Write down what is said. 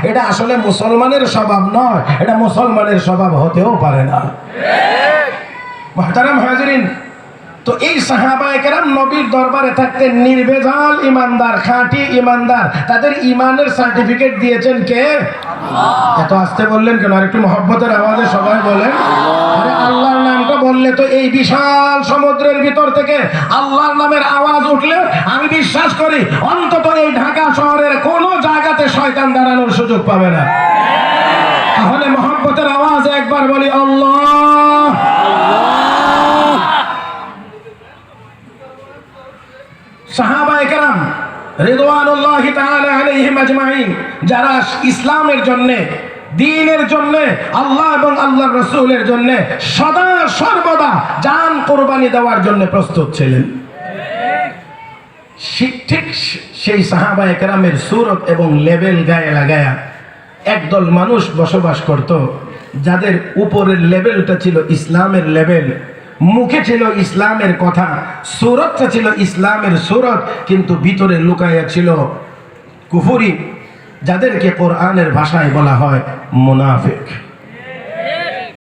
এটা আসলে মুসলমানের স্বভাব নয়, এটা মুসলমানের স্বভাব হতেও পারে না। মুহতারাম হাজিরিন, তো এই সাহাবায়ে কেরাম নবীর দরবারে থাকতেন নির্ভেজাল ইমানদার, খাঁটি ইমানদার। তাদের ইমানের সার্টিফিকেট দিয়েছেন কে? আল্লাহ। এত আস্তে বললেন কেন? আর একটু মহব্বতের আওয়াজে সবাই বলেন। আরে আল্লাহর নামটা বললে তো এই বিশাল সমুদ্রের ভিতর থেকে আল্লাহর নামের আওয়াজ উঠলে আমি বিশ্বাস করি অন্তত এই ঢাকা শহরের কোনো জায়গাতে শয়তান দাঁড়ানোর সুযোগ পাবে না। তাহলে মহব্বতের আওয়াজে একবার বলি আল্লাহ। সাহাবায়ে কেরাম রিদওয়ানুল্লাহি তাআলা আলাইহিম আজমাইন, যারা ইসলামের জন্য, দ্বীনের জন্য, আল্লাহ এবং আল্লাহর রাসূলের জন্য সদা সর্বদা জান কুরবানি দেওয়ার জন্য প্রস্তুত ছিলেন। ঠিক সেই সাহাবায়ে কেরামের সূরত এবং লেভেল গায়ে লাগায়া একদল মানুষ বসবাস করত, যাদের উপরের লেভেলটা ছিল ইসলামের লেভেল, মুখে ছিল ইসলামের কথা, সূরতটা ছিল ইসলামের সূরত, কিন্তু ভিতরে লুকায়া ছিল কুফরি, যাদেরকে কোরআনের ভাষায় বলা হয় মুনাফিক।